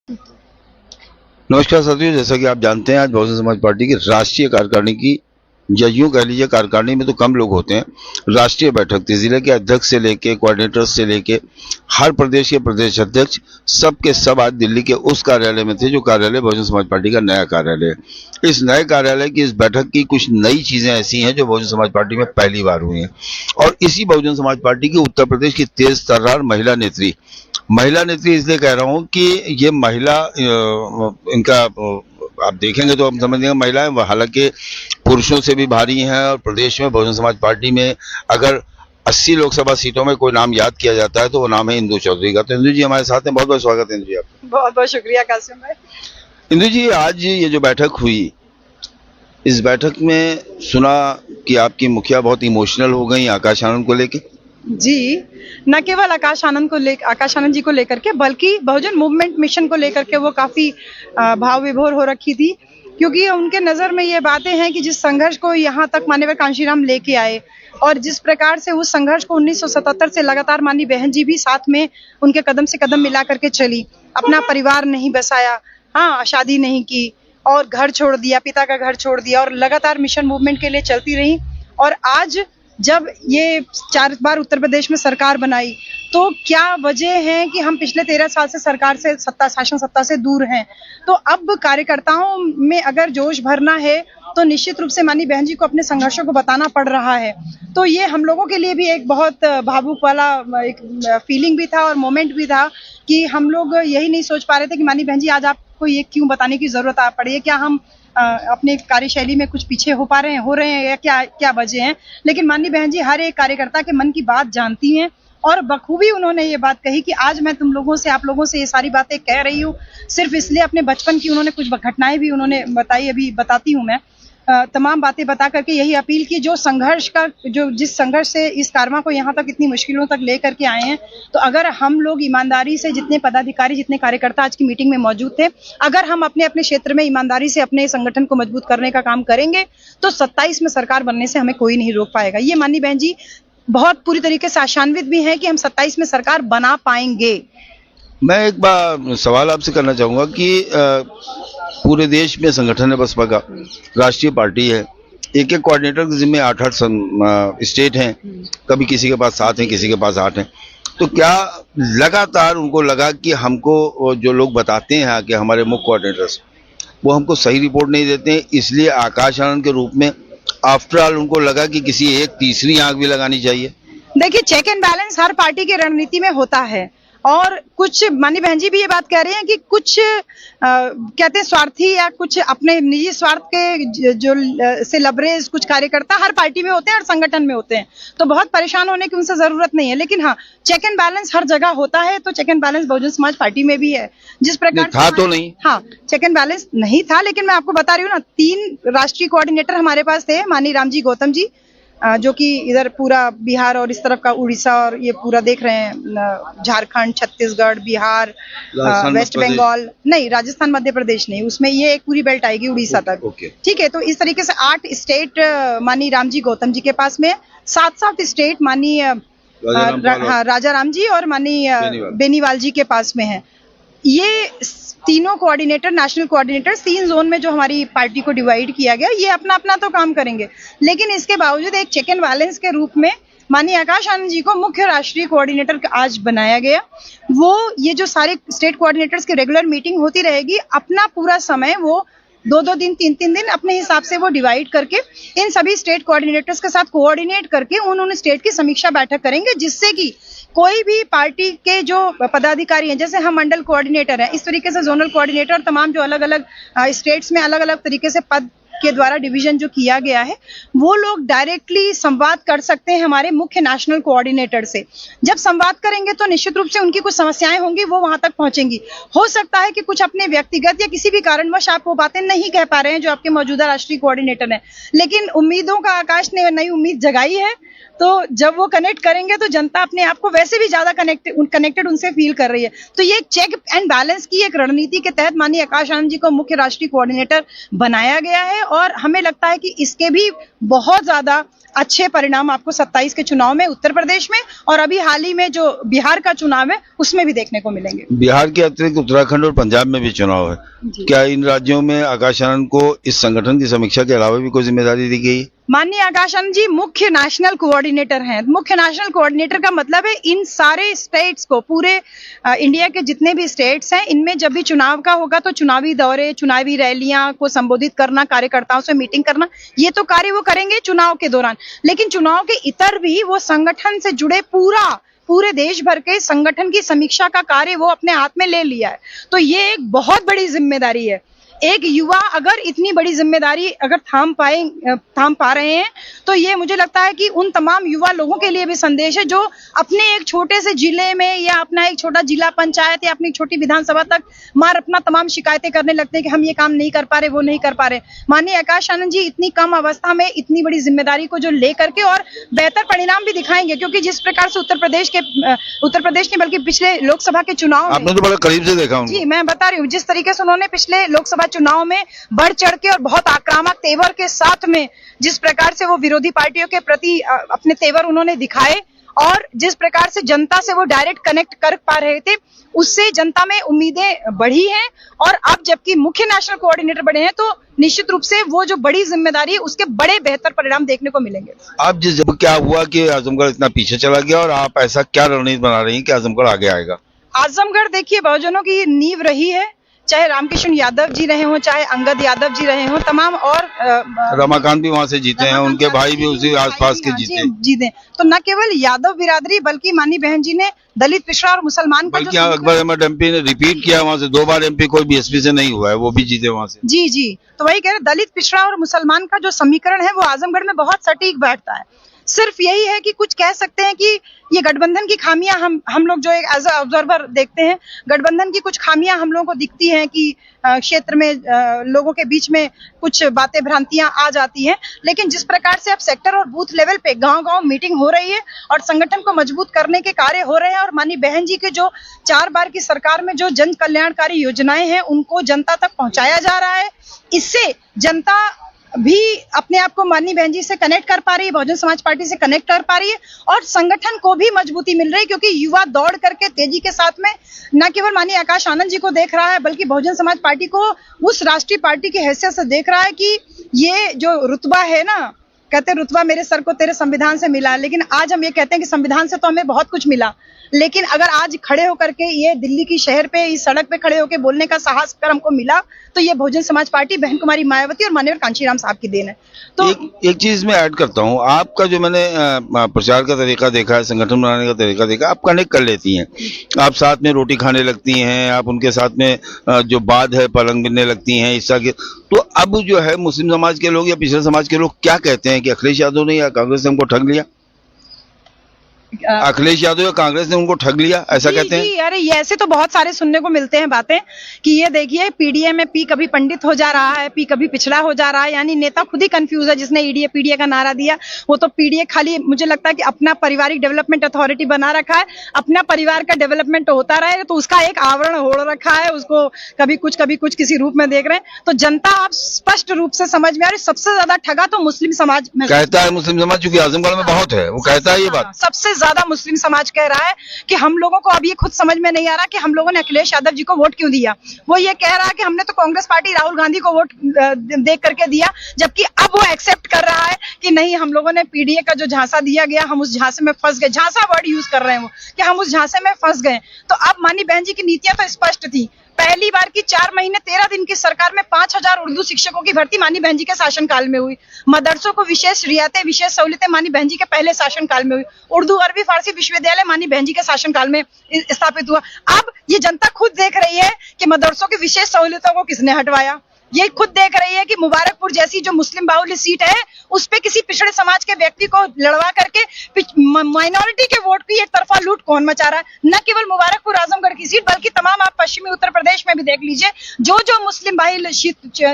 नमस्कार साथियों, जैसा कि आप जानते हैं आज बहुजन समाज पार्टी की राष्ट्रीय कार्यकारिणी की या यूं कह लीजिए कार्यकारिणी में तो कम लोग होते हैं। राष्ट्रीय बैठक थी, जिले के अध्यक्ष से लेके कोऑर्डिनेटर्स से लेके हर प्रदेश के प्रदेश अध्यक्ष सब के सब आज दिल्ली के उस कार्यालय में थे जो कार्यालय बहुजन समाज पार्टी का नया कार्यालय है। इस नए कार्यालय की इस बैठक की कुछ नई चीजें ऐसी हैं जो बहुजन समाज पार्टी में पहली बार हुई हैं और इसी बहुजन समाज पार्टी की उत्तर प्रदेश की तेज तर्रार महिला नेत्री इसलिए कह रहा हूं कि ये महिला इनका आप देखेंगे तो हम समझेंगे महिलाएं हालांकि पुरुषों से भी भारी हैं और प्रदेश में बहुजन समाज पार्टी में अगर 80 लोकसभा सीटों में कोई नाम याद किया जाता है तो वो नाम है इंदु चौधरी का। तो इंदु जी हमारे साथ हैं, बहुत बहुत स्वागत है इंदु जी आपका। बहुत बहुत शुक्रिया कासिम भाई। इंदु जी, आज ये जो बैठक हुई, इस बैठक में सुना कि आपकी मुखिया बहुत इमोशनल हो गई आकाश आनंद को लेके। जी, न केवल आकाश आनंद जी को लेकर के बल्कि बहुजन मूवमेंट मिशन को लेकर के वो काफी भाव विभोर हो रखी थी, क्योंकि उनके नजर में ये बातें हैं कि जिस संघर्ष को यहाँ तक माननीय कांशीराम लेके आए और जिस प्रकार से उस संघर्ष को 1977 से लगातार माननीय बहन जी भी साथ में उनके कदम से कदम मिला करके चली, अपना परिवार नहीं बसाया, हाँ शादी नहीं की और घर छोड़ दिया, पिता का घर छोड़ दिया और लगातार मिशन मूवमेंट के लिए चलती रही। और आज जब ये 4 बार उत्तर प्रदेश में सरकार बनाई तो क्या वजह है कि हम पिछले 13 साल से सरकार से शासन सत्ता से दूर हैं। तो अब कार्यकर्ताओं में अगर जोश भरना है तो निश्चित रूप से माननीय बहन जी को अपने संघर्षों को बताना पड़ रहा है। तो ये हम लोगों के लिए भी एक बहुत भावुक वाला एक फीलिंग भी था और मोमेंट भी था कि हम लोग यही नहीं सोच पा रहे थे कि माननीय बहन जी आज आपको ये क्यों बताने की जरूरत आ पड़ी है, क्या हम अपने कार्यशैली में कुछ पीछे हो रहे हैं या क्या वजह है। लेकिन माननीय बहन जी हर एक कार्यकर्ता के मन की बात जानती हैं और बखूबी उन्होंने ये बात कही कि आज मैं आप लोगों से ये सारी बातें कह रही हूँ सिर्फ इसलिए, अपने बचपन की उन्होंने कुछ घटनाएं भी उन्होंने बताई, अभी बताती हूँ मैं। तमाम बातें बता करके यही अपील की जिस संघर्ष से इस कारवां को यहाँ तक इतनी मुश्किलों तक ले करके आए हैं, तो अगर हम लोग ईमानदारी से जितने पदाधिकारी जितने कार्यकर्ता आज की मीटिंग में मौजूद थे, अगर हम अपने अपने क्षेत्र में ईमानदारी से अपने संगठन को मजबूत करने का काम करेंगे तो 27 में सरकार बनने से हमें कोई नहीं रोक पाएगा। ये माननीय बहन जी बहुत पूरी तरीके से आशान्वित भी है कि हम 27 में सरकार बना पाएंगे। मैं एक बार सवाल आपसे करना चाहूंगा कि पूरे देश में संगठन है बसपा का, राष्ट्रीय पार्टी है, एक कोऑर्डिनेटर के जिम्मे 8 स्टेट हैं, कभी किसी के पास 7 हैं किसी के पास 8 हैं। तो क्या लगातार उनको लगा कि हमको जो लोग बताते हैं कि हमारे मुख्य कोऑर्डिनेटर्स वो हमको सही रिपोर्ट नहीं देते हैं, इसलिए आकाश आनंद के रूप में आफ्टर ऑल उनको लगा कि किसी एक तीसरी आंख भी लगानी चाहिए? देखिए, चेक एंड बैलेंस हर पार्टी की रणनीति में होता है और कुछ माननीय बहन जी भी ये बात कह रहे हैं कि कुछ कहते हैं स्वार्थी या कुछ अपने निजी स्वार्थ के से लबरेज कुछ कार्यकर्ता हर पार्टी में होते हैं और संगठन में होते हैं, तो बहुत परेशान होने की उनसे जरूरत नहीं है। लेकिन हाँ, चेक एंड बैलेंस हर जगह होता है, तो check and balance Bahujan Samaj party में भी है। जिस प्रकार था तो नहीं, हाँ चेक एंड बैलेंस नहीं था, लेकिन मैं आपको बता रही हूँ ना, 3 राष्ट्रीय कोऑर्डिनेटर हमारे पास थे, माननीय रामजी गौतम जी जो कि इधर पूरा बिहार और इस तरफ का उड़ीसा और ये पूरा देख रहे हैं, झारखंड, छत्तीसगढ़, बिहार, वेस्ट बंगाल, नहीं राजस्थान मध्य प्रदेश नहीं, उसमें ये एक पूरी बेल्ट आएगी उड़ीसा तक। ठीक है, तो इस तरीके से 8 स्टेट माननीय रामजी गौतम जी के पास में, 7 स्टेट माननीय राजा राम जी और माननीय बेनीवाल जी के पास में है। ये तीनों कोऑर्डिनेटर, नेशनल कोऑर्डिनेटर 3 जोन में जो हमारी पार्टी को डिवाइड किया गया, ये अपना अपना तो काम करेंगे, लेकिन इसके बावजूद एक चेक एंड बैलेंस के रूप में माननीय आकाश आनंद जी को मुख्य राष्ट्रीय कोऑर्डिनेटर आज बनाया गया। वो ये जो सारे स्टेट कोऑर्डिनेटर्स की रेगुलर मीटिंग होती रहेगी, अपना पूरा समय वो 2-2 दिन 3-3 दिन अपने हिसाब से वो डिवाइड करके इन सभी स्टेट कोऑर्डिनेटर्स के साथ कोऑर्डिनेट करके उन्होंने स्टेट की समीक्षा बैठक करेंगे, जिससे कि कोई भी पार्टी के जो पदाधिकारी हैं, जैसे हम मंडल कोऑर्डिनेटर हैं, इस तरीके से जोनल कोऑर्डिनेटर, तमाम जो अलग अलग स्टेट्स में अलग अलग तरीके से पद के द्वारा डिवीजन जो किया गया है, वो लोग डायरेक्टली संवाद कर सकते हैं हमारे मुख्य नेशनल कोऑर्डिनेटर से। जब संवाद करेंगे तो निश्चित रूप से उनकी कुछ समस्याएं होंगी, वो वहां तक पहुंचेंगी। हो सकता है कि कुछ अपने व्यक्तिगत या किसी भी कारणवश आप वो बातें नहीं कह पा रहे हैं जो आपके मौजूदा राष्ट्रीय कोऑर्डिनेटर हैं, लेकिन उम्मीदों का आकाश ने नई उम्मीद जगाई है, तो जब वो कनेक्ट करेंगे तो जनता अपने आप को वैसे भी ज्यादा कनेक्टेड उनसे फील कर रही है। तो ये चेक एंड बैलेंस की एक रणनीति के तहत माननीय आकाश आनंद जी को मुख्य राष्ट्रीय कोऑर्डिनेटर बनाया गया है और हमें लगता है कि इसके भी बहुत ज्यादा अच्छे परिणाम आपको 27 के चुनाव में उत्तर प्रदेश में और अभी हाल ही में जो बिहार का चुनाव है उसमें भी देखने को मिलेंगे। बिहार के अतिरिक्त उत्तराखंड और पंजाब में भी चुनाव है, क्या इन राज्यों में आकाश आनंद को इस संगठन की समीक्षा के अलावा भी कोई जिम्मेदारी दी गई है? माननीय आकाश आनंद जी मुख्य नेशनल कोऑर्डिनेटर हैं। मुख्य नेशनल कोऑर्डिनेटर का मतलब है इन सारे स्टेट्स को, पूरे इंडिया के जितने भी स्टेट्स हैं, इनमें जब भी चुनाव का होगा तो चुनावी दौरे, चुनावी रैलियां को संबोधित करना, कार्यकर्ताओं से मीटिंग करना, ये तो कार्य वो करेंगे चुनाव के दौरान। लेकिन चुनाव के इतर भी वो संगठन से जुड़े पूरे देश भर के संगठन की समीक्षा का कार्य वो अपने हाथ में ले लिया है। तो ये एक बहुत बड़ी जिम्मेदारी है। एक युवा अगर इतनी बड़ी जिम्मेदारी अगर थाम पा रहे हैं तो ये मुझे लगता है कि उन तमाम युवा लोगों के लिए भी संदेश है जो अपने एक छोटे से जिले में या अपना एक छोटा जिला पंचायत या अपनी छोटी विधानसभा तक मार अपना तमाम शिकायतें करने लगते हैं कि हम ये काम नहीं कर पा रहे, वो नहीं कर पा रहे। माननीय आकाश आनंद जी इतनी कम अवस्था में इतनी बड़ी जिम्मेदारी को जो लेकर के और बेहतर परिणाम भी दिखाएंगे, क्योंकि जिस प्रकार से उत्तर प्रदेश नहीं बल्कि पिछले लोकसभा के चुनाव में आपने तो बड़ा करीब से देखा जी, मैं बता रही हूँ जिस तरीके से उन्होंने पिछले लोकसभा चुनाव में बढ़ चढ़ के और बहुत आक्रामक तेवर के साथ में जिस प्रकार से वो विरोधी पार्टियों के प्रति अपने तेवर उन्होंने दिखाए और जिस प्रकार से जनता से वो डायरेक्ट कनेक्ट कर पा रहे थे, उससे जनता में उम्मीदें बढ़ी हैं। और अब जबकि मुख्य नेशनल कोऑर्डिनेटर बने हैं तो निश्चित रूप से वो जो बड़ी जिम्मेदारी है उसके बड़े बेहतर परिणाम देखने को मिलेंगे। आप जब क्या हुआ कि आजमगढ़ इतना पीछे चला गया और आप ऐसा क्या रणनीति बना रही हैं कि आजमगढ़ आगे आएगा? आजमगढ़ देखिए बहुजनों की नींव रही है, चाहे रामकिशन यादव जी रहे हों, चाहे अंगद यादव जी रहे हों, तमाम और रमाकांत भी वहां से जीते हैं, उनके भाई भी उसी आसपास के जीते। तो न केवल यादव बिरादरी बल्कि मानी बहन जी ने दलित, पिछड़ा और मुसलमान का बल्कि अकबर अहमद एमपी ने रिपीट किया, वहां से 2 बार एमपी कोई बीएसपी से नहीं हुआ है, वो भी जीते वहां से। जी, तो वही कह रहे दलित, पिछड़ा और मुसलमान का जो समीकरण है वो आजमगढ़ में बहुत सटीक बैठता है। सिर्फ यही है कि कुछ कह सकते हैं कि ये गठबंधन की खामियां हम लोग जो एक एज अ ऑब्जर्वर देखते हैं, गठबंधन की कुछ खामियां हम लोगों को दिखती हैं कि क्षेत्र में लोगों के बीच में कुछ बातें भ्रांतियां आ जाती हैं। लेकिन जिस प्रकार से अब सेक्टर और बूथ लेवल पे गांव-गांव मीटिंग हो रही है और संगठन को मजबूत करने के कार्य हो रहे हैं और मानी बहन जी के जो 4 बार की सरकार में जो जन कल्याणकारी योजनाएं हैं उनको जनता तक पहुंचाया जा रहा है, इससे जनता भी अपने आप को माननीय बहन जी से कनेक्ट कर पा रही है, बहुजन समाज पार्टी से कनेक्ट कर पा रही है और संगठन को भी मजबूती मिल रही है, क्योंकि युवा दौड़ करके तेजी के साथ में न केवल माननीय आकाश आनंद जी को देख रहा है बल्कि बहुजन समाज पार्टी को उस राष्ट्रीय पार्टी की हैसियत से देख रहा है कि ये जो रुतबा है ना, कहते रुतबा मेरे सर को तेरे संविधान से मिला, लेकिन आज हम ये कहते हैं कि संविधान से तो हमें बहुत कुछ मिला, लेकिन अगर आज खड़े होकर के ये दिल्ली की शहर पे इस सड़क पे खड़े होकर बोलने का साहस अगर हमको मिला तो ये बहुजन समाज पार्टी, बहन कुमारी मायावती और माननीय कांशीराम साहब की देन है। तो एक चीज मैं ऐड करता हूँ, आपका जो मैंने प्रचार का तरीका देखा है, संगठन बनाने का तरीका देखा, आप कनेक्ट कर लेती हैं, आप साथ में रोटी खाने लगती हैं, आप उनके साथ में जो बात है पलंग बिनने लगती हैं हिस्सा के। तो अब जो है मुस्लिम समाज के लोग या पिछड़े समाज के लोग क्या कहते हैं कि अखिलेश यादव ने या कांग्रेस ने हमको ठग लिया, अखिलेश यादव या कांग्रेस ने उनको ठग लिया, ऐसा कहते हैं? अरे ये ऐसे तो बहुत सारे सुनने को मिलते हैं बातें कि ये देखिए पीडीए में पी कभी पंडित हो जा रहा है, पी कभी पिछड़ा हो जा रहा है, यानी नेता खुद ही कंफ्यूज है। जिसने ईडीए पीडीए का नारा दिया वो तो पीडीए खाली मुझे लगता है कि अपना पारिवारिक डेवलपमेंट अथॉरिटी बना रखा है, अपना परिवार का डेवलपमेंट होता रहे तो उसका एक आवरण ओढ़ रखा है, उसको कभी कुछ किसी रूप में देख रहे हैं। तो जनता आप स्पष्ट रूप से समझ में आ रही, सबसे ज्यादा ठगा तो मुस्लिम समाज में कहता है, मुस्लिम समाज चूंकि आजमगढ़ में बहुत है, वो कहता है ये बात सबसे ज्यादा मुस्लिम समाज कह रहा है कि हम लोगों को अब ये खुद समझ में नहीं आ रहा कि हम लोगों ने अखिलेश यादव जी को वोट क्यों दिया। वो ये कह रहा है कि हमने तो कांग्रेस पार्टी राहुल गांधी को वोट देख करके दिया, जबकि अब वो एक्सेप्ट कर रहा है कि नहीं, हम लोगों ने पीडीए का जो झांसा दिया गया हम उस झांसे में फंस गए, झांसा वर्ड यूज कर रहे हैं वो कि हम उस झांसे में फंस गए। तो अब माननीय बहन जी की नीतियां तो स्पष्ट थी। पहली बार की 4 महीने 13 दिन की सरकार में 5000 उर्दू शिक्षकों की भर्ती माननीय बहन जी के शासनकाल में हुई। मदरसों को विशेष रियायतें, विशेष सहूलियतें माननीय बहन जी के पहले शासनकाल में हुई। उर्दू अरबी फारसी विश्वविद्यालय माननीय बहन जी के शासनकाल में स्थापित हुआ। अब ये जनता खुद देख रही है कि मदरसों की विशेष सहूलियतों को किसने हटवाया। ये खुद देख रही है कि मुबारकपुर जैसी जो मुस्लिम बाहुल्य सीट है उस पे किसी पिछड़े समाज के व्यक्ति को लड़वा करके माइनॉरिटी के वोट की एक तरफा लूट कौन मचा रहा है। न केवल मुबारकपुर आजमगढ़ की सीट बल्कि तमाम आप पश्चिमी उत्तर प्रदेश में भी देख लीजिए, जो मुस्लिम बाहुल्य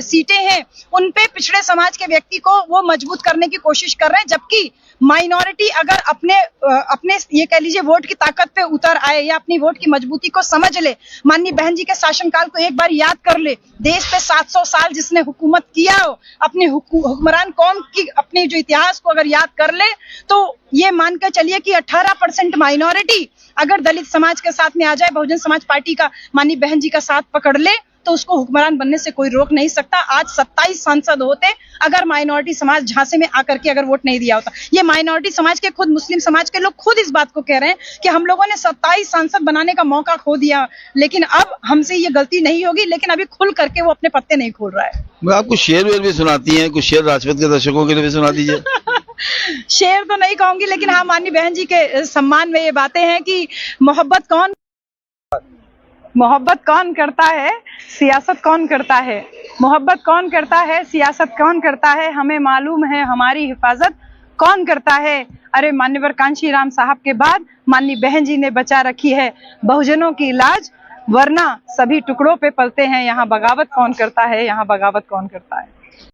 सीटें हैं उन पे पिछड़े समाज के व्यक्ति को वो मजबूत करने की कोशिश कर रहे हैं। जबकि माइनॉरिटी अगर अपने ये कह लीजिए वोट की ताकत पे उतर आए या अपनी वोट की मजबूती को समझ ले, माननीय बहन जी के शासनकाल को एक बार याद कर ले, देश पे 700 साल जिसने हुकूमत किया हो, अपने हुक्मरान कौम की अपने जो इतिहास को अगर याद कर ले तो ये मान कर चलिए कि 18% माइनॉरिटी अगर दलित समाज के साथ में आ जाए, बहुजन समाज पार्टी का माननीय बहन जी का साथ पकड़ ले तो उसको हुक्मरान बनने से कोई रोक नहीं सकता। आज 27 सांसद होते अगर माइनॉरिटी समाज झांसे में आकर के अगर वोट नहीं दिया होता। ये माइनॉरिटी समाज के खुद मुस्लिम समाज के लोग खुद इस बात को कह रहे हैं कि हम लोगों ने 27 सांसद बनाने का मौका खो दिया, लेकिन अब हमसे ये गलती नहीं होगी। लेकिन अभी खुल करके वो अपने पत्ते नहीं खोल रहा है। मैं आपको शेर वेर भी सुनाती हैं, कुछ शेर राजपथ के दर्शकों के लिए भी सुना दीजिए। शेर तो नहीं कहूंगी, लेकिन हाँ माननीय बहन जी के सम्मान में ये बातें हैं कि मोहब्बत कौन करता है, सियासत कौन करता है। मोहब्बत कौन करता है, सियासत कौन करता है, हमें मालूम है हमारी हिफाजत कौन करता है। अरे मान्यवर कांशी राम साहब के बाद माननीय बहन जी ने बचा रखी है बहुजनों की लाज, वरना सभी टुकड़ों पे पलते हैं। यहाँ बगावत कौन करता है, यहाँ बगावत कौन करता है।